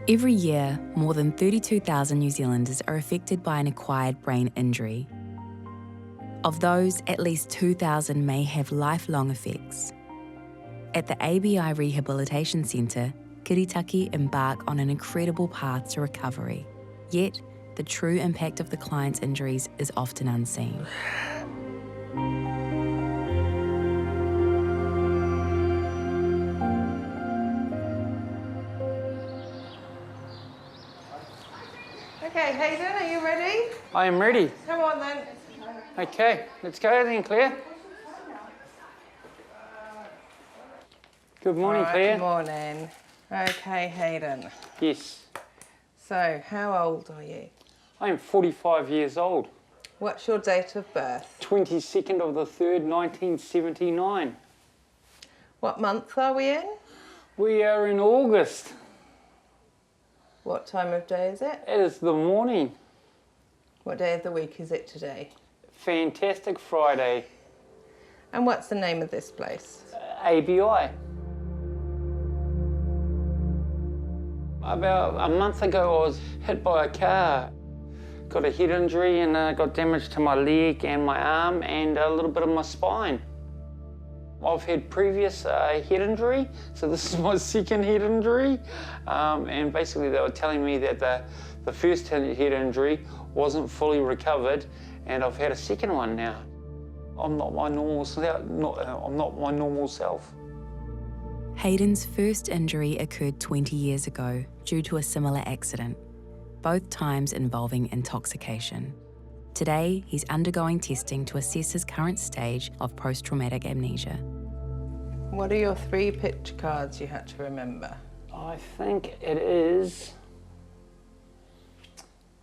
Every year, more than 32,000 New Zealanders are affected by an acquired brain injury. Of those, at least 2,000 may have lifelong effects. At the ABI Rehabilitation Centre, Kiritaki embark on an incredible path to recovery. Yet, the true impact of the client's injuries is often unseen. Okay, Hayden, are you ready? I am ready. Come on then. Okay, let's go then, Claire. Good morning, Claire. Good morning. Okay, Hayden. Yes. So, how old are you? I am 45 years old. What's your date of birth? 22nd of the 3rd, 1979. What month are we in? We are in August. What time of day is it? It is the morning. What day of the week is it today? Fantastic Friday. And what's the name of this place? ABI. About a month ago, I was hit by a car. Got a head injury and got damage to my leg and my arm and a little bit of my spine. I've had previous head injury, so this is my second head injury. And basically they were telling me that the first head injury wasn't fully recovered, and I've had a second one now. I'm not my normal self. Hayden's first injury occurred 20 years ago due to a similar accident, both times involving intoxication. Today, he's undergoing testing to assess his current stage of post-traumatic amnesia. What are your 3 picture cards you had to remember? I think it is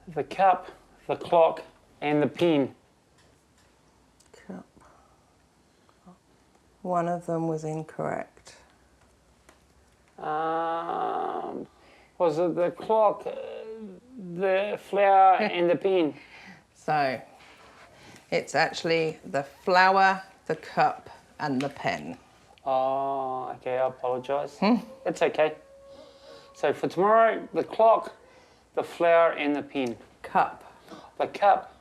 the cup, the clock, and the pen. Cup. One of them was incorrect. Was it the clock, the flower, and the pen? So, it's actually the flower, the cup, and the pen. Oh, okay, I apologise. It's okay. So for tomorrow, the clock, the flower, and the pen. Cup. The cup,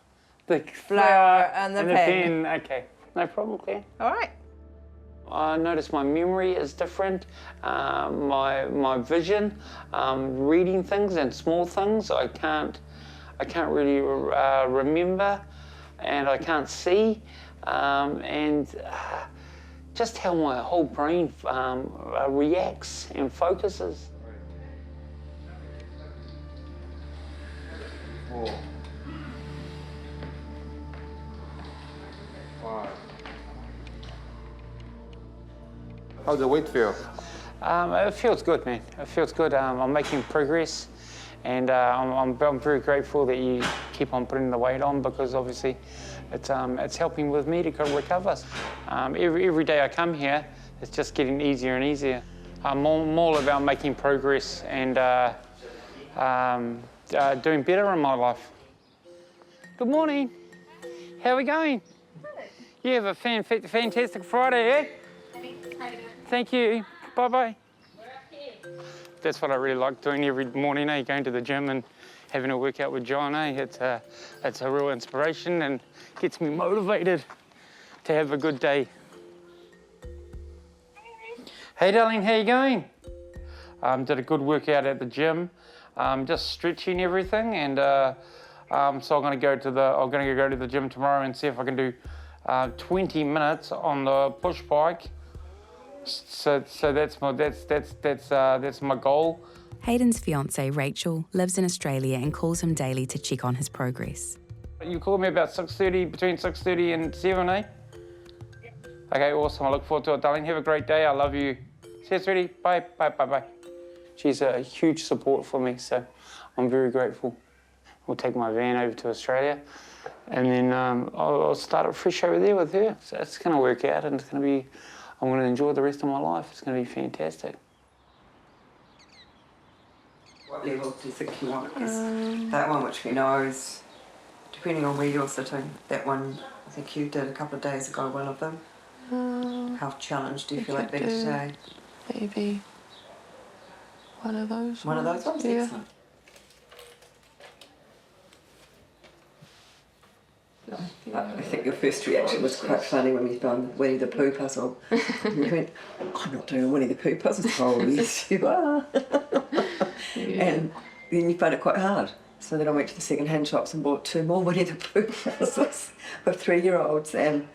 the Flower, and the pen. Okay, no problem, Claire. All right. I notice my memory is different, my vision, reading things and small things I can't really remember, and I can't see, and just how my whole brain reacts and focuses. 4, 5. How's the weight feel? It feels good, man. It feels good. I'm making progress, and I'm very grateful that you keep on putting the weight on, because obviously it's helping with me to recover. Every day I come here, it's just getting easier and easier. I'm more about making progress and doing better in my life. Good morning. How are we going? Good. You have a fantastic Friday, eh? Thank you. Bye-bye. That's what I really like doing every morning, eh? Going to the gym and having a workout with John, eh? It's a real inspiration and gets me motivated to have a good day. Hey, darling, how you going? Did a good workout at the gym, just stretching everything, and so I'm going to go to the gym tomorrow and see if I can do 20 minutes on the push bike. So that's my goal. Hayden's fiancée, Rachel, lives in Australia and calls him daily to check on his progress. You call me about 6:30, between 6:30 and 7, eh? Yeah. Okay, awesome. I look forward to it, darling. Have a great day. I love you. See you, sweetie. Bye, bye, bye, bye. She's a huge support for me, so I'm very grateful. We'll take my van over to Australia, and then I'll start it fresh over there with her. So it's going to work out, and it's going to be, I'm going to enjoy the rest of my life. It's going to be fantastic. What level do you think you want? Because that one, which we know is, depending on where you're sitting, that one, I think you did a couple of days ago, one of them. How challenged do you feel like being today? Maybe One of those One of those ones? Yeah. Excellent. I think your first reaction was quite funny when we found Winnie the Pooh puzzle. And you went, I'm not doing a Winnie the Pooh puzzle. Oh, yes, you are. And then you found it quite hard. So then I went to the second-hand shops and bought 2 more Winnie the Pooh puzzles for 3-year-olds. And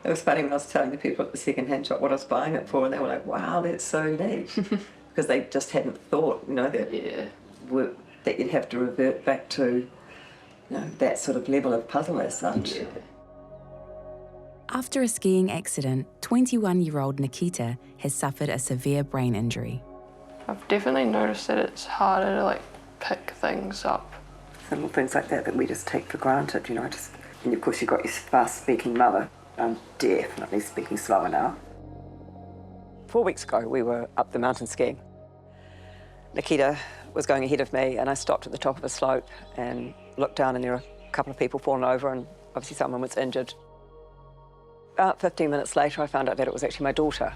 it was funny when I was telling the people at the second-hand shop what I was buying it for, and they were like, wow, that's so neat. Because they just hadn't thought, you know, that, that you'd have to revert back to, you know, that sort of level of puzzle as such. Yeah. After a skiing accident, 21-year-old Nikita has suffered a severe brain injury. I've definitely noticed that it's harder to like pick things up. Little things like that we just take for granted, you know. And of course you've got your fast-speaking mother. I'm definitely speaking slower now. 4 weeks ago we were up the mountain skiing. Nikita was going ahead of me and I stopped at the top of a slope and looked down and there were a couple of people fallen over and obviously someone was injured. About 15 minutes later I found out that it was actually my daughter.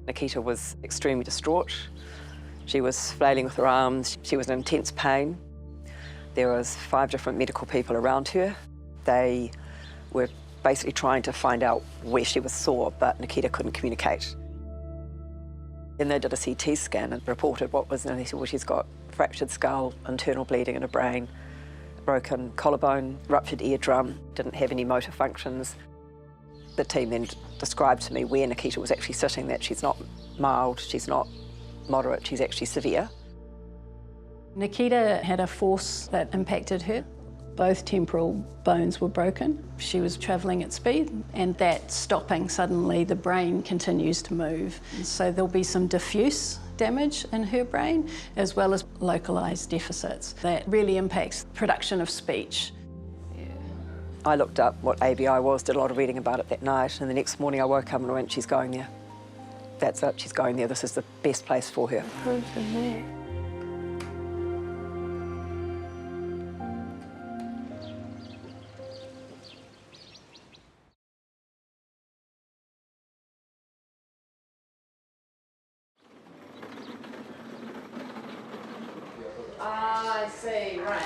Nikita was extremely distraught. She was flailing with her arms. She was in intense pain. There was 5 different medical people around her. They were basically trying to find out where she was sore, but Nikita couldn't communicate. Then they did a CT scan and reported what was, and they said, well, she's got fractured skull, internal bleeding in her brain, broken collarbone, ruptured eardrum, didn't have any motor functions. The team then described to me where Nikita was actually sitting, that she's not mild, she's not moderate, she's actually severe. Nikita had a force that impacted her. Both temporal bones were broken. She was travelling at speed, and that stopping suddenly, the brain continues to move. So there'll be some diffuse damage in her brain, as well as localised deficits. That really impacts production of speech. I looked up what ABI was, did a lot of reading about it that night, and the next morning I woke up and I went, she's going there. That's it, she's going there. This is the best place for her. Good for me. I see, right.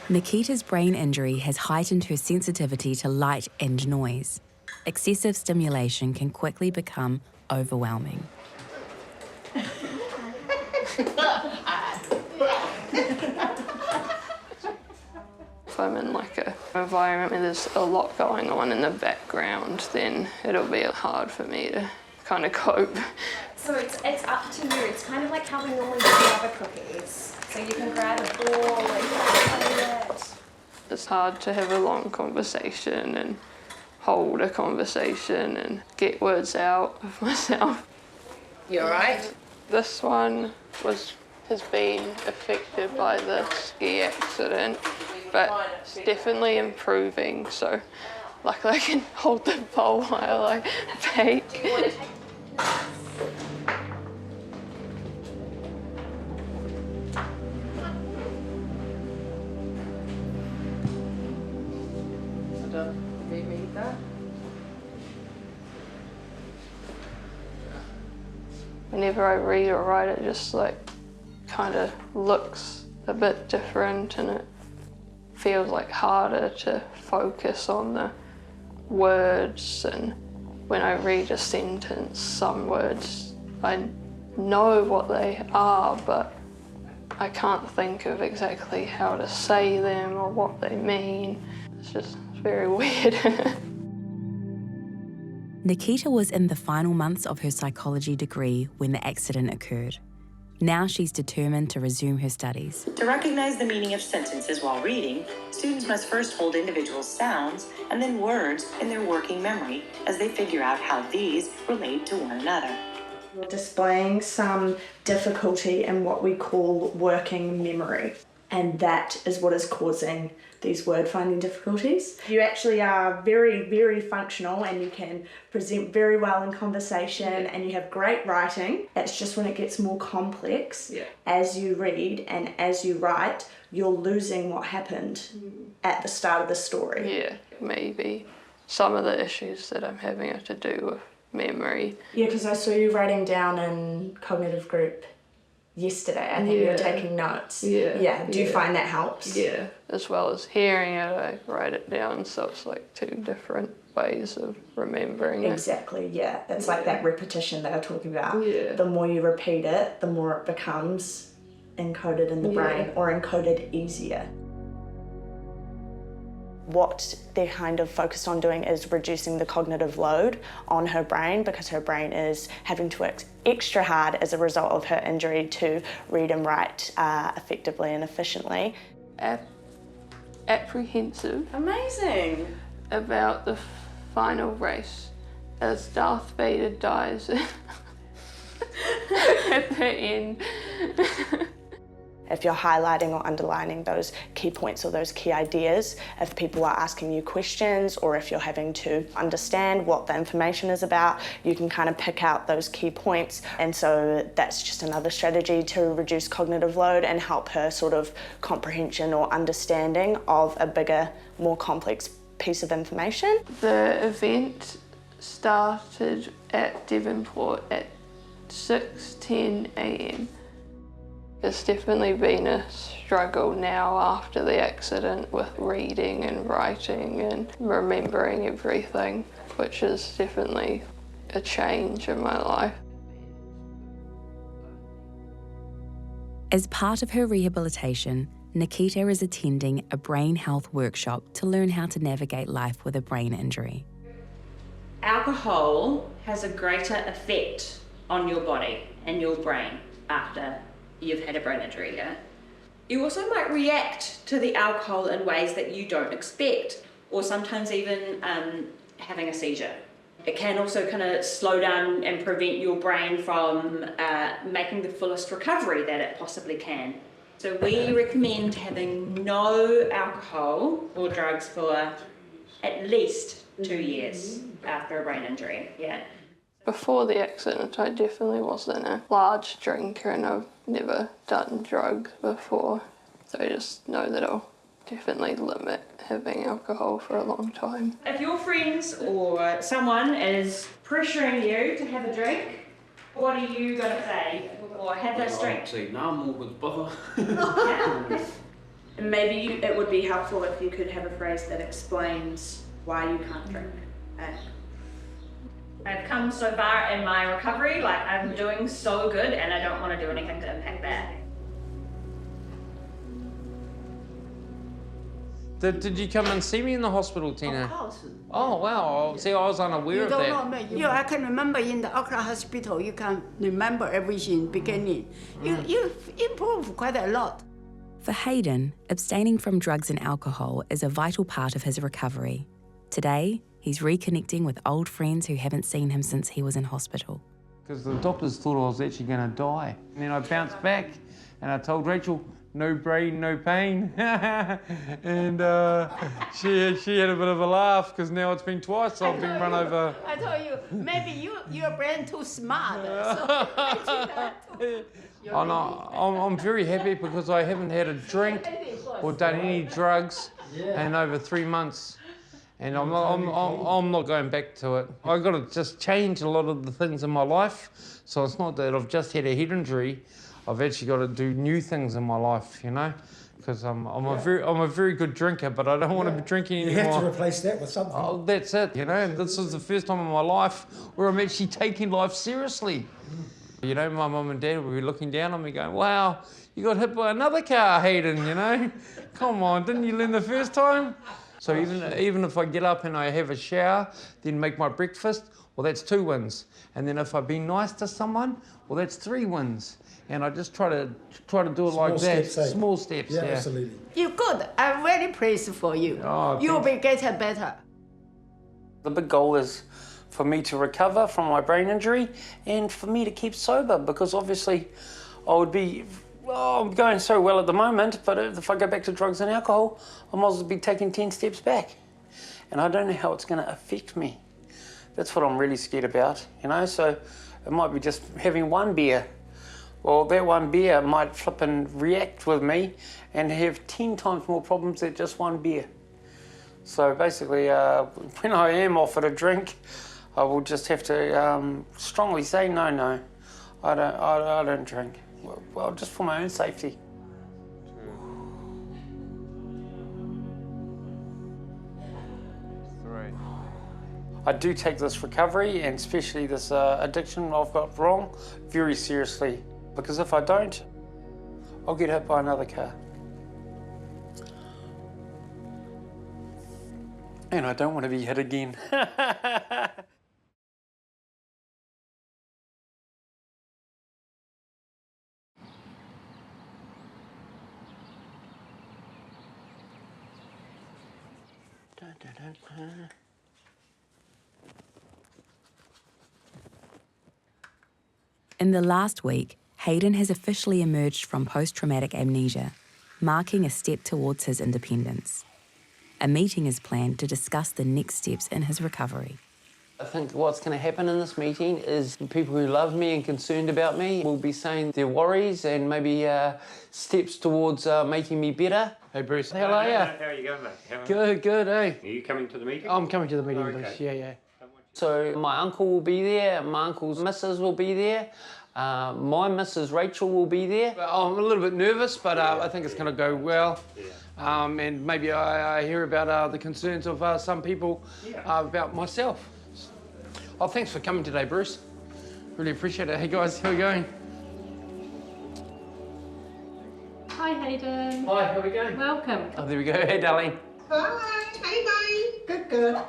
Nikita's brain injury has heightened her sensitivity to light and noise. Excessive stimulation can quickly become overwhelming. If I'm in like an environment where there's a lot going on in the background, then it'll be hard for me to kind of cope. So it's up to you. It's kind of like how we normally do rubber cookies. So you can grab a ball and it. It's hard to have a long conversation and hold a conversation and get words out of myself. You all right? This one has been affected by the ski accident, but it's definitely improving. So luckily I can hold the bowl while I bake. Whenever I read or write, it just like kind of looks a bit different and it feels like harder to focus on the words. And when I read a sentence, some words I know what they are, but I can't think of exactly how to say them or what they mean. It's just very weird. Nikita was in the final months of her psychology degree when the accident occurred. Now she's determined to resume her studies. To recognize the meaning of sentences while reading, students must first hold individual sounds and then words in their working memory as they figure out how these relate to one another. We're displaying some difficulty in what we call working memory. and that is what is causing these word finding difficulties. You actually are very, very functional and you can present very well in conversation and you have great writing. It's just when it gets more complex, as you read and as you write, you're losing what happened at the start of the story. Yeah, maybe some of the issues that I'm having are to do with memory. Yeah, because I saw you writing down in cognitive group yesterday. I think you were taking notes. Yeah. Do you find that helps? Yeah. As well as hearing it, I write it down, so it's like two different ways of remembering it. Exactly, yeah. It's like that repetition that I was talking about. Yeah. The more you repeat it, the more it becomes encoded in the brain, or encoded easier. What they're kind of focused on doing is reducing the cognitive load on her brain, because her brain is having to work extra hard as a result of her injury to read and write effectively and efficiently. Apprehensive. Amazing. About the final race, as Darth Vader dies at the end. If you're highlighting or underlining those key points or those key ideas, if people are asking you questions or if you're having to understand what the information is about, you can kind of pick out those key points. And so that's just another strategy to reduce cognitive load and help her sort of comprehension or understanding of a bigger, more complex piece of information. The event started at Devonport at 6:10 a.m. It's definitely been a struggle now after the accident with reading and writing and remembering everything, which is definitely a change in my life. As part of her rehabilitation, Nikita is attending a brain health workshop to learn how to navigate life with a brain injury. Alcohol has a greater effect on your body and your brain after you've had a brain injury, yeah? You also might react to the alcohol in ways that you don't expect, or sometimes even having a seizure. It can also kind of slow down and prevent your brain from making the fullest recovery that it possibly can. So we recommend having no alcohol or drugs for at least 2 years after a brain injury, yeah. Before the accident, I definitely wasn't a large drinker and I've never done drugs before. So I just know that I'll definitely limit having alcohol for a long time. If your friends or someone is pressuring you to have a drink, what are you going to say? Or have this drink? I'd say, no, I'm all good, brother. Maybe it would be helpful if you could have a phrase that explains why you can't drink. I've come so far in my recovery, like I'm doing so good and I don't want to do anything to impact that. Did you come and see me in the hospital, Tina? Of course. Oh, wow. See, I was unaware of that. You don't know me. I can remember in the Auckland hospital, you can remember everything beginning. You improve quite a lot. For Hayden, abstaining from drugs and alcohol is a vital part of his recovery. Today, he's reconnecting with old friends who haven't seen him since he was in hospital. Because the doctors thought I was actually going to die. And then I bounced back and I told Rachel, no brain, no pain. And she had a bit of a laugh because now it's been twice I've been run over. I told you, maybe your brain too smart. I'm very happy because I haven't had a drink or done any drugs in over 3 months. And I'm not going back to it. I've got to just change a lot of the things in my life. So it's not that I've just had a head injury. I've actually got to do new things in my life, you know, because I'm a very good drinker, but I don't want to be drinking anymore. You have to replace that with something. Oh, that's it, you know. And this is the first time in my life where I'm actually taking life seriously. You know, my mum and dad will be looking down on me going, wow, you got hit by another car, Hayden, you know. Come on, didn't you learn the first time? So even if I get up and I have a shower, then make my breakfast, well, that's 2 wins. And then if I've been nice to someone, well, that's 3 wins. And I just try to do it like that. Small steps, yeah. Absolutely. You're good. I'm very pleased for you. Oh, you'll be getting better. The big goal is for me to recover from my brain injury and for me to keep sober, because obviously I would be Well, I'm going so well at the moment, but if I go back to drugs and alcohol, I might as well be taking 10 steps back. And I don't know how it's going to affect me. That's what I'm really scared about, you know? So it might be just having one beer. Well, that one beer might flip and react with me and have 10 times more problems than just one beer. So basically, when I am offered a drink, I will just have to strongly say, no, I don't drink. Well, just for my own safety. I do take this recovery, and especially this addiction I've got wrong, very seriously. Because if I don't, I'll get hit by another car. And I don't want to be hit again. In the last week, Hayden has officially emerged from post-traumatic amnesia, marking a step towards his independence. A meeting is planned to discuss the next steps in his recovery. I think what's going to happen in this meeting is people who love me and concerned about me will be saying their worries and maybe steps towards making me better. Hey, Bruce. How are you? How are you going, mate? Good, eh? Are you coming to the meeting? I'm coming to the meeting, Bruce. Yeah. So my uncle will be there, my uncle's missus will be there, my Mrs. Rachel will be there. I'm a little bit nervous, but I think it's going to go well. And maybe I hear about the concerns of some people about myself. Oh, thanks for coming today, Bruce. Really appreciate it. Hey guys, how are we going? Hi, Hayden. Hi, how are we going? Welcome. Oh, there we go. Hey, darling. Hi, how you going? Good.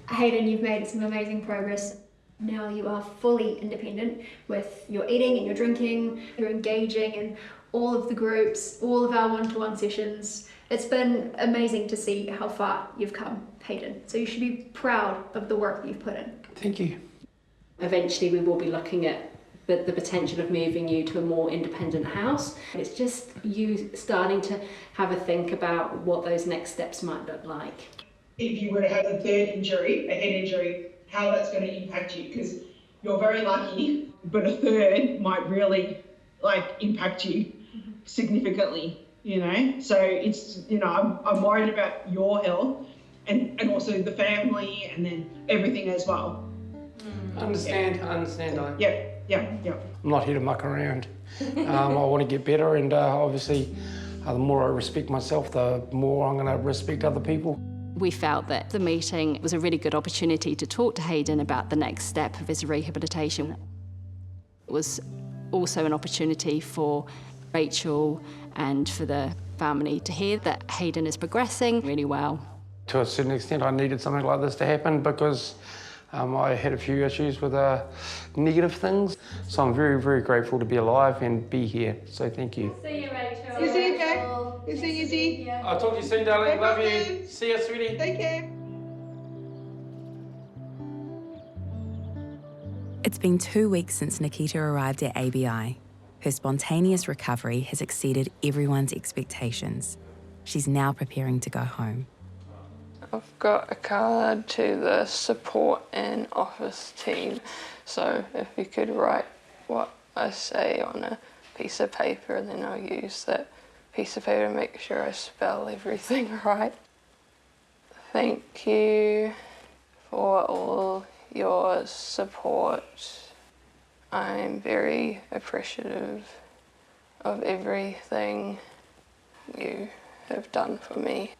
Hayden, you've made some amazing progress. Now you are fully independent with your eating and your drinking. You're engaging in all of the groups, all of our one-to-one sessions. It's been amazing to see how far you've come, Hayden. So you should be proud of the work that you've put in. Thank you. Eventually we will be looking at the potential of moving you to a more independent house. It's just you starting to have a think about what those next steps might look like. If you were to have a third injury, a head injury, how that's going to impact you, because you're very lucky, but a third might really impact you significantly, you know. So it's, you know, I'm worried about your health and also the family and then everything as well. I understand. Yeah. I'm not here to muck around. I want to get better, and obviously the more I respect myself, the more I'm going to respect other people. We felt that the meeting was a really good opportunity to talk to Hayden about the next step of his rehabilitation. It was also an opportunity for Rachel and for the family to hear that Hayden is progressing really well. To a certain extent, I needed something like this to happen because I had a few issues with negative things. So I'm very, very grateful to be alive and be here. So thank you. See you, Rachel. You see you, Jack? You see? I'll talk to you soon, darling. Love you. See you, sweetie. Take care. It's been 2 weeks since Nikita arrived at ABI. Her spontaneous recovery has exceeded everyone's expectations. She's now preparing to go home. I've got a card to the support and office team, so if you could write what I say on a piece of paper, and then I'll use that piece of paper to make sure I spell everything right. Thank you for all your support. I'm very appreciative of everything you have done for me.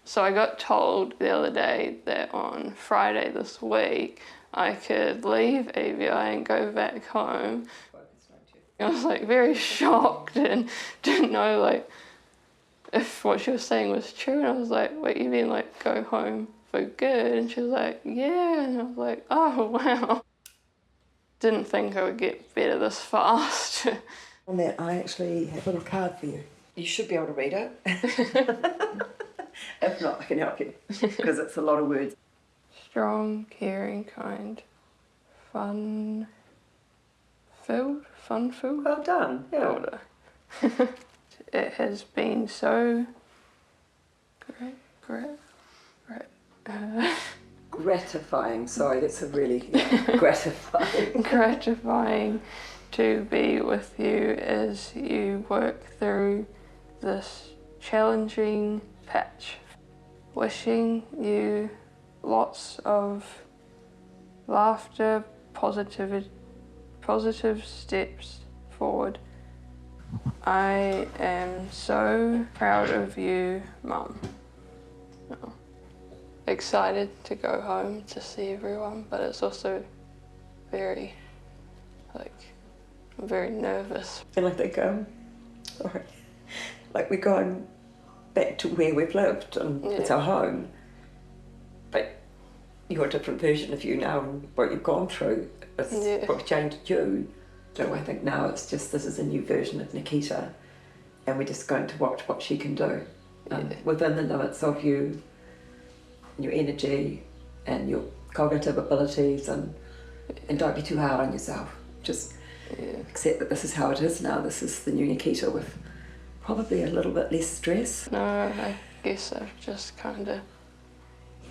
So I got told the other day that on Friday this week I could leave ABI and go back home. I was very shocked and didn't know if what she was saying was true, and I was like, wait, you mean go home for good? And she was like, yeah, and I was like, oh wow. Didn't think I would get better this fast. On that, I actually have a little card for you. You should be able to read it. If not, I can help you, because it's a lot of words. Strong, caring, kind, fun-filled? Well done, yeah. It has been so gratifying. Sorry, that's a really gratifying. gratifying to be with you as you work through this challenging patch. Wishing you lots of laughter, positive steps forward. I am so proud of you, Mum. Excited to go home to see everyone, but it's also very, I'm very nervous. And I think, sorry, like we're going back to where we've lived and it's our home. But you're a different version of you now and what you've gone through. It's probably changed you. So I think now it's just, this is a new version of Nikita and we're just going to watch what she can do within the limits of you, your energy and your cognitive abilities, and don't be too hard on yourself. Just accept that this is how it is now. This is the new Nikita with probably a little bit less stress. No, I guess I've just kind of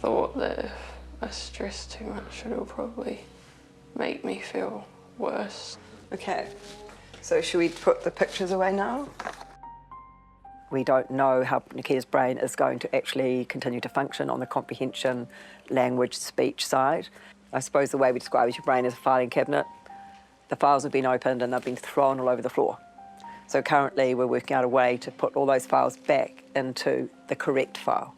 thought that if I stress too much it'll probably make me feel worse. Okay, so should we put the pictures away now? We don't know how Nikita's brain is going to actually continue to function on the comprehension, language, speech side. I suppose the way we describe is your brain is a filing cabinet. The files have been opened and they've been thrown all over the floor. So currently we're working out a way to put all those files back into the correct file.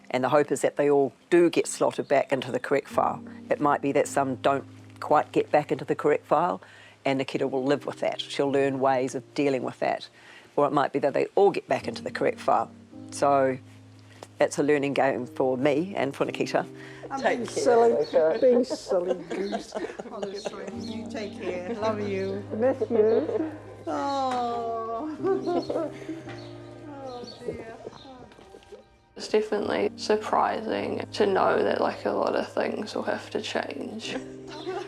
And the hope is that they all do get slotted back into the correct file. It might be that some don't quite get back into the correct file, and Nikita will live with that. She'll learn ways of dealing with that. Or it might be that they all get back into the correct file. So it's a learning game for me and for Nikita. Being silly goose. Honestly, you take care. Love you. Miss you. Oh. Oh dear. It's definitely surprising to know that a lot of things will have to change.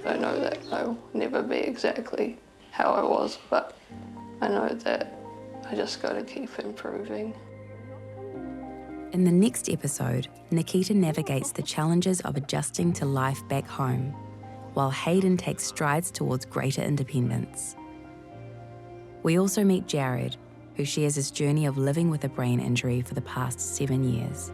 I know that I'll never be exactly how I was, but I know that I just got to keep improving. In the next episode, Nikita navigates the challenges of adjusting to life back home, while Hayden takes strides towards greater independence. We also meet Jared, who shares his journey of living with a brain injury for the past 7 years.